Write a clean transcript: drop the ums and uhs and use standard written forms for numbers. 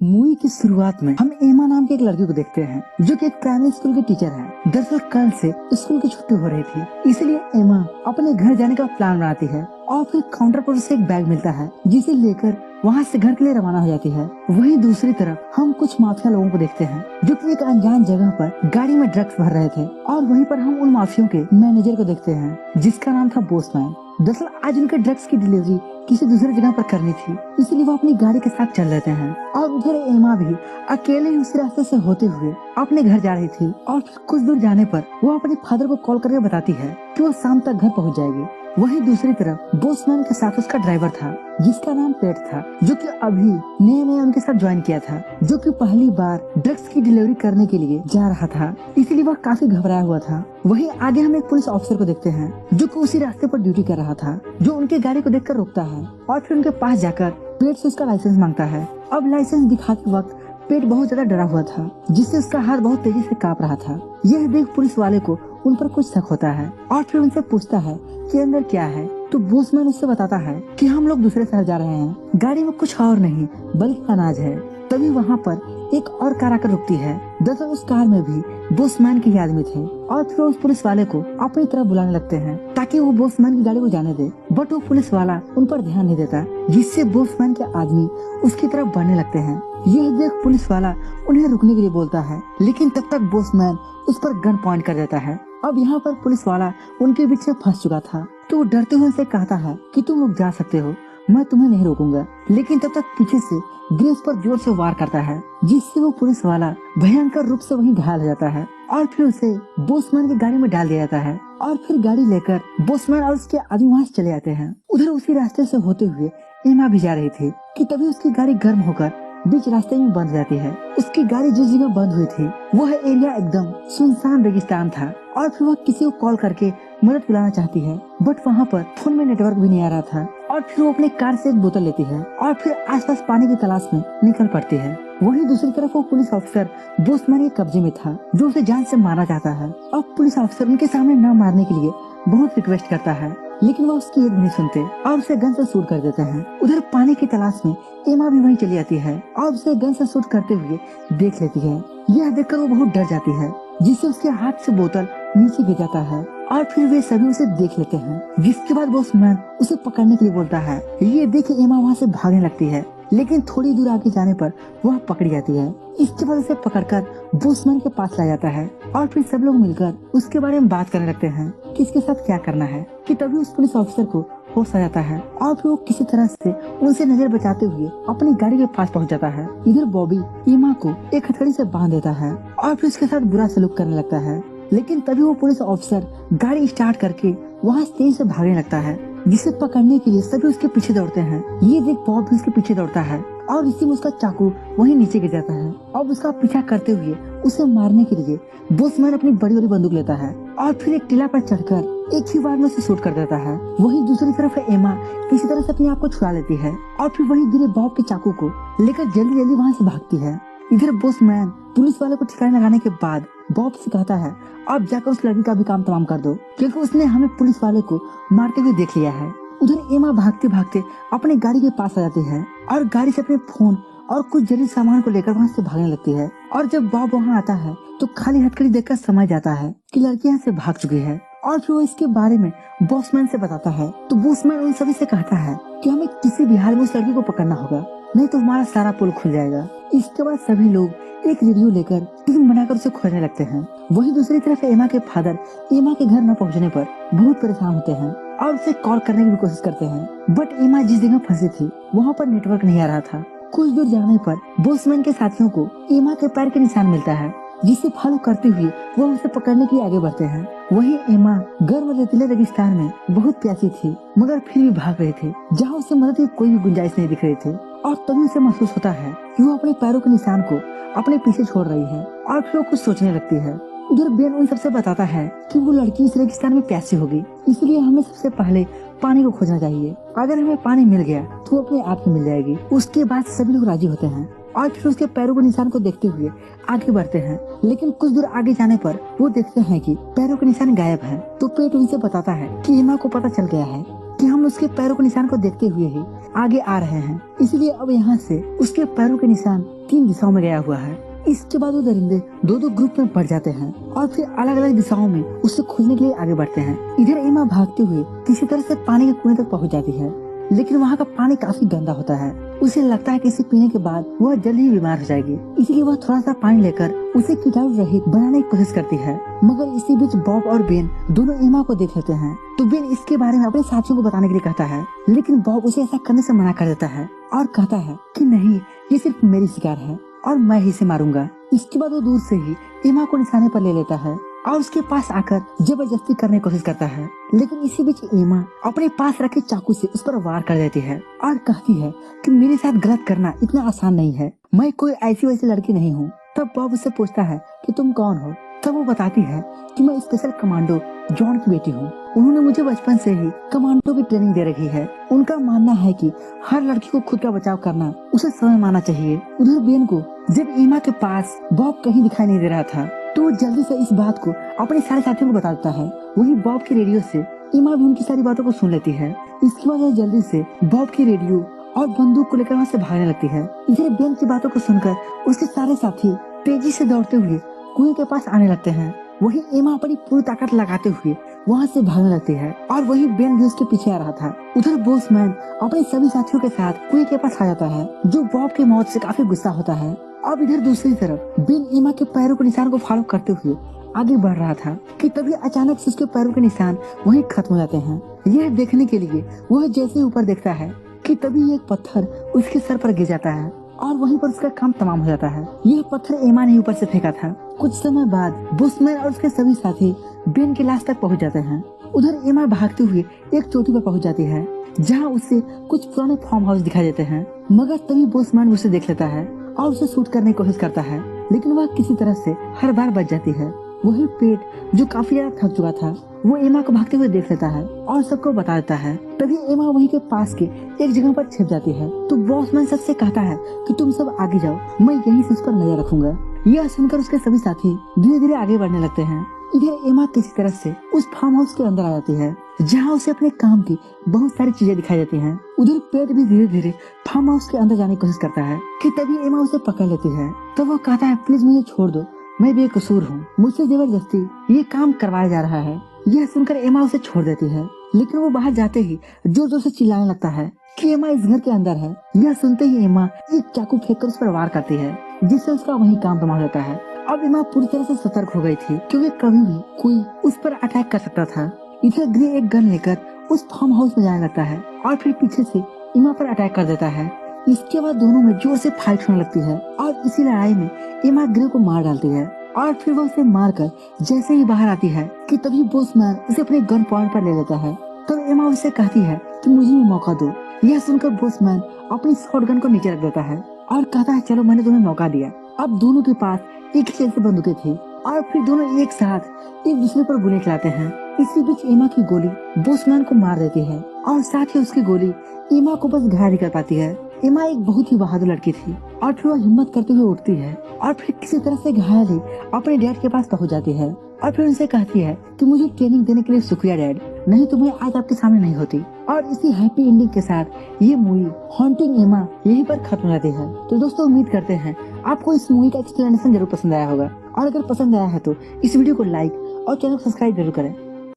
Movie की शुरुआत में हम एमा नाम के एक लड़की को देखते हैं जो कि एक प्राइमरी स्कूल की टीचर है। दरअसल कल से स्कूल की छुट्टी हो रही थी, इसलिए एमा अपने घर जाने का प्लान बनाती है और फिर काउंटर पर उसे एक बैग मिलता है जिसे लेकर वहाँ से घर के लिए रवाना हो जाती है। वहीं दूसरी तरफ हम कुछ माफिया लोगों को देखते हैं जो कि एक अनजान जगह पर गाड़ी में ड्रग्स भर रहे थे और वहीं पर हम उन माफियों के मैनेजर को देखते हैं जिसका नाम था बोसमैन। दरअसल आज उनके ड्रग्स की डिलीवरी किसी दूसरी जगह पर करनी थी, इसलिए वो अपनी गाड़ी के साथ चल लेते हैं और उधर एमा भी अकेले ही उस रास्ते से होते हुए अपने घर जा रही थी। और फिर कुछ दूर जाने पर वो अपने फादर को कॉल करके बताती है कि वो शाम तक घर पहुंच जाएगी। वहीं दूसरी तरफ बोसमैन के साथ उसका ड्राइवर था जिसका नाम पेट था, जो कि अभी नया नया उनके साथ ज्वाइन किया था, जो कि पहली बार ड्रग्स की डिलीवरी करने के लिए जा रहा था, इसलिए वह काफी घबराया हुआ था। वहीं आगे हम एक पुलिस ऑफिसर को देखते हैं जो कि उसी रास्ते पर ड्यूटी कर रहा था, जो उनके गाड़ी को देखकर रोकता है और फिर उनके पास जाकर पेट से उसका लाइसेंस मांगता है। अब लाइसेंस दिखाते वक्त पेट बहुत ज्यादा डरा हुआ था जिससे उसका हाथ बहुत तेजी से कांप रहा था। यह देख पुलिस वाले को उन पर कुछ शक होता है और फिर उनसे पूछता है कि अंदर क्या है। तो बोसमैन उससे बताता है कि हम लोग दूसरे शहर जा रहे हैं, गाड़ी में कुछ और नहीं बल्कि अनाज है। तभी वहाँ पर एक और कार आकर रुकती है। दरअसल उस कार में भी बोसमैन के ही आदमी थे और फिर उस पुलिस वाले को अपनी तरफ बुलाने लगते हैं ताकि वो बोसमैन की गाड़ी को जाने दे, बट वो पुलिस वाला उन पर ध्यान नहीं देता जिससे बोसमैन के आदमी उसकी तरफ बढ़ने लगते हैं। यह देख पुलिस वाला उन्हें रुकने के लिए बोलता है, लेकिन तब तक बोसमैन उस पर गन पॉइंट कर देता है। अब यहाँ पर पुलिस वाला उनके बीच में फंस चुका था, तो वो डरते हुए उनसे कहता है कि तुम लोग जा सकते हो, मैं तुम्हें नहीं रोकूंगा। लेकिन तब तक पीछे से ग्रेस पर जोर से वार करता है जिससे वो पुलिस वाला भयंकर रूप से वहीं घायल हो जाता है और फिर उसे बोसमैन की गाड़ी में डाल दिया जाता है और फिर गाड़ी लेकर बोसमैन और उसके आदमी वहाँ से चले जाते हैं। उधर उसी रास्ते से होते हुए एमा भी जा रही थी कि तभी उसकी गाड़ी गर्म होकर बीच रास्ते में बंद हो जाती है। उसकी गाड़ी जिस जगह बंद हुई थी वह एरिया एकदम सुनसान रेगिस्तान था और फिर वह किसी को कॉल करके मदद बुलाना चाहती है, बट वहाँ पर फोन में नेटवर्क भी नहीं आ रहा था। और फिर वो अपने कार से एक बोतल लेती है और फिर आसपास पानी की तलाश में निकल पड़ती है। वहीं दूसरी तरफ वो पुलिस ऑफिसर बोसमैन के कब्जे में था जो उसे जान से मारना चाहता है। अब पुलिस ऑफिसर उनके सामने न मारने के लिए बहुत रिक्वेस्ट करता है, लेकिन वो उसकी एक नहीं सुनते और उसे गन से शूट कर देते हैं। उधर पानी की तलाश में एमा भी वहीं चली जाती है और उसे गन से शूट करते हुए देख लेती है। यह देखकर वो बहुत डर जाती है जिससे उसके हाथ से बोतल नीचे गिर जाता है और फिर वे सभी उसे देख लेते हैं, जिसके बाद बोसमैन उसे पकड़ने के लिए बोलता है। ये देख एमा वहाँ से भागने लगती है, लेकिन थोड़ी दूर आगे जाने पर वह पकड़ी जाती है। इसके बाद उसे पकड़कर बोसमैन के पास लाया जाता है और फिर सब लोग मिलकर उसके बारे में बात करने लगते हैं कि इसके साथ क्या करना है। कि तभी उस पुलिस ऑफिसर को होश आ जाता है और फिर वो किसी तरह से उनसे नजर बचाते हुए अपनी गाड़ी के पास पहुंच जाता है। इधर बॉबी एमा को एक हथकड़ी से बांध देता है और फिर उसके साथ बुरा सलूक करने लगता है, लेकिन तभी वो पुलिस ऑफिसर गाड़ी स्टार्ट करके वहाँ तेज से भागने लगता है, जिसे पकड़ने के लिए सभी उसके पीछे दौड़ते हैं। ये देख बॉब भी उसके पीछे दौड़ता है और इसी में उसका चाकू वहीं नीचे गिर जाता है। अब उसका पीछा करते हुए उसे मारने के लिए बोसमैन अपनी बड़ी वाली बंदूक लेता है और फिर एक टीला पर चढ़कर एक ही बार में उसे शूट कर देता है। वहीं दूसरी तरफ एमा किसी तरह से अपने आप को छुड़ा लेती है और फिर वहीं गिरे बॉब के चाकू को लेकर जल्दी जल्दी वहाँ से भागती है। इधर बोसमैन पुलिस वाले को ठिकाने लगाने के बाद बॉब से कहता है अब जाकर उस लड़की का भी काम तमाम कर दो, क्योंकि उसने हमें पुलिस वाले को मारते हुए देख लिया है। उधर एमा भागते भागते अपनी गाड़ी के पास आ जाती है और गाड़ी से अपने फोन और कुछ जरूरी सामान को लेकर वहाँ से भागने लगती है। और जब बॉब वहाँ आता है तो खाली हथकड़ी देखकर समझ जाता है कि लड़की यहाँ से भाग चुकी है और फिर वो इसके बारे में बोसमैन से बताता है। तो बोसमैन उन सभी से कहता है कि हमें किसी भी हाल में उस लड़की को पकड़ना होगा, नहीं तो हमारा सारा पुल खुल जाएगा। इसके बाद सभी लोग एक रेडियो लेकर टीम बनाकर उसे खोजने लगते हैं। वहीं दूसरी तरफ एमा के फादर एमा के घर न पहुंचने पर बहुत परेशान होते हैं और उसे कॉल करने की भी कोशिश करते हैं, बट एमा जिस जगह फंसी थी वहाँ पर नेटवर्क नहीं आ रहा था। कुछ दूर जाने पर बोसमैन के साथियों को एमा के पैर के निशान मिलता है, जिसे फॉलो करते हुए वो उसे पकड़ने के लिए आगे बढ़ते हैं। वहीं एमा गर्म रेतीले रेगिस्तान में बहुत प्यासी थी, मगर फिर भी भाग रही थी जहाँ उसे मदद की कोई भी गुंजाइश नहीं दिख रही थी। और तभी उसे महसूस होता है कि वो अपने पैरों के निशान को अपने पीछे छोड़ रही है और फिर वो कुछ सोचने लगती है। उधर बेन उन सबसे बताता है कि वो लड़की इस रेगिस्तान में प्यासी होगी, इसलिए हमें सबसे पहले पानी को खोजना चाहिए। अगर हमें पानी मिल गया तो वो अपने आप में मिल जाएगी। उसके बाद सभी लोग राजी होते हैं और फिर उसके पैरों के निशान को देखते हुए आगे बढ़ते हैं, लेकिन कुछ दूर आगे जाने पर वो देखते हैं कि पैरों के निशान गायब हैं। तो पेट उनसे बताता है कि एमा को पता चल गया है कि हम उसके पैरों के निशान को देखते हुए ही आगे आ रहे हैं, इसलिए अब यहाँ से उसके पैरों के निशान 3 दिशाओं में गया हुआ है। इसके बाद वो दरिंदे 2-2 ग्रुप में बढ़ जाते हैं और फिर अलग अलग दिशाओं में उसे खोजने के लिए आगे बढ़ते हैं। इधर एमा भागते हुए किसी तरह से पानी के कुएं तक पहुंच जाती है, लेकिन वहाँ का पानी काफी गंदा होता है। उसे लगता है कि इसे पीने के बाद वह जल्दी ही बीमार हो जाएगी, इसलिए वह थोड़ा सा पानी लेकर उसे कीटाणु रहित बनाने की कोशिश करती है। मगर इसी बीच बॉब और बेन दोनों एमा को देख लेते हैं, तो बेन इसके बारे में अपने साथियों को बताने के लिए कहता है, लेकिन बॉब उसे ऐसा करने से मना कर देता है और कहता है कि नहीं, ये सिर्फ मेरी शिकार है और मैं ही इसे मारूंगा। इसके बाद वो दूर से ही एमा को निशाने पर ले लेता है और उसके पास आकर जबरदस्ती करने की कोशिश करता है, लेकिन इसी बीच एमा अपने पास रखे चाकू से उस पर वार कर देती है और कहती है कि मेरे साथ गलत करना इतना आसान नहीं है, मैं कोई ऐसी वैसी लड़की नहीं हूँ। तब बॉब उससे पूछता है कि तुम कौन हो? तब वो बताती है कि मैं स्पेशल कमांडो जॉन की बेटी हूँ। उन्होंने मुझे बचपन से ही कमांडो की ट्रेनिंग दे रखी है। उनका मानना है कि हर लड़की को खुद का बचाव करना उसे समझ आना चाहिए। उधर बेन को जब एमा के पास बॉब कहीं दिखाई नहीं दे रहा था, तो वो जल्दी से इस बात को अपने सारे साथियों को बता देता है। वही बॉब के रेडियो से एमा भी उनकी सारी बातों को सुन लेती है। इसके बाद वो जल्दी से बॉब की रेडियो और बंदूक को लेकर वहाँ से भागने लगती है। इधर बेन की बातों को सुनकर उसके सारे साथी तेजी से दौड़ते हुए कुएं के पास आने लगते हैं। वही एमा अपनी पूरी ताकत लगाते हुए वहाँ से भागने लगती है और वही बेन भी उसके पीछे आ रहा था। उधर बोसमैन अपने सभी साथियों के साथ कुएं के पास आ जाता है, जो बॉब की मौत से काफी गुस्सा होता है। अब इधर दूसरी तरफ बेन एमा के पैरों के निशान को फॉलो करते हुए आगे बढ़ रहा था कि तभी अचानक से उसके पैरों के निशान वहीं खत्म हो जाते हैं। यह देखने के लिए वह जैसे ऊपर देखता है कि तभी एक पत्थर उसके सर पर गिर जाता है और वहीं पर उसका काम तमाम हो जाता है। यह पत्थर एमा ने ऊपर से फेंका था। कुछ समय बाद बुशमैन और उसके सभी साथी बेन की लाश तक पहुंच जाते हैं। उधर एमा भागते हुए एक चोटी पर पहुंच जाती है, जहां उसे कुछ पुराने फार्म हाउस दिखाई देते हैं। मगर तभी बुशमैन उसे देख लेता है और उसे शूट करने की कोशिश करता है, लेकिन वह किसी तरह से हर बार बच जाती है। वही पेट जो काफी ज्यादा थक चुका था, वो एमा को भागते हुए देख लेता है और सबको बता देता है। तभी एमा वहीं के पास के एक जगह पर छिप जाती है, तो बॉसमैन सबसे कहता है कि तुम सब आगे जाओ, मैं यहीं से उस पर नजर रखूंगा। यह सुनकर उसके सभी साथी धीरे धीरे आगे बढ़ने लगते हैं। इधर एमा किसी तरह से उस फार्म हाउस के अंदर आ जाती है, जहाँ उसे अपने काम की बहुत सारी चीजें दिखाई देती हैं। उधर पेट भी धीरे धीरे फार्म हाउस के अंदर जाने की कोशिश करता है कि तभी एमा उसे पकड़ लेती है। तो वो कहता है, प्लीज मुझे छोड़ दो, मैं बेकसूर हूँ, मुझसे जबरदस्ती ये काम करवाया जा रहा है। यह सुनकर एमा उसे छोड़ देती है, लेकिन वो बाहर जाते ही जोर जोर से चिल्लाने लगता है कि एमा इस घर के अंदर है। यह सुनते ही एमा एक चाकू फेंक कर उस पर वार करती है, जिससे उसका वही काम तमाम होता है। अब एमा पूरी तरह से सतर्क हो गई थी, क्योंकि कभी भी कोई उस पर अटैक कर सकता था। इधर ग्रे एक गन लेकर उस फार्म हाउस में जाने लगता है और फिर पीछे से एमा पर अटैक कर देता है। इसके बाद दोनों में जोर से फाइट होने लगती है और इसी लड़ाई में एमा ग्रे को मार डालती है और फिर वो उसे मारकर जैसे ही बाहर आती है कि तभी बोसमैन उसे अपने गन पॉइंट पर ले लेता है। तब एमा उससे कहती है कि मुझे भी मौका दो। यह सुनकर बोसमैन अपनी शॉटगन को नीचे रख देता है और कहता है, चलो मैंने तुम्हें मौका दिया। अब दोनों के पास एक ही जैसी बंदूकें थी और फिर दोनों एक साथ एक दूसरे पर गोली चलाते हैं। इसी बीच एमा की गोली बोसमैन को मार देती है और साथ ही उसकी गोली एमा को बस घायल कर पाती है। एमा एक बहुत ही बहादुर लड़की थी और फिर वह हिम्मत करते हुए उठती है और फिर किसी तरह से घायल ही अपने डैड के पास पहुंच जाती है और फिर उनसे कहती है कि मुझे ट्रेनिंग देने के लिए शुक्रिया डैड, नहीं तो मैं आज आपके सामने नहीं होती। और इसी हैप्पी एंडिंग के साथ ये मूवी हॉन्टिंग एमा यहीं पर खत्म हो जाती है। तो दोस्तों उम्मीद करते हैं आपको इस मूवी का एक्सप्लेनेशन जरूर पसंद आया होगा, और अगर पसंद आया है तो इस वीडियो को लाइक और चैनल को सब्सक्राइब जरूर करें।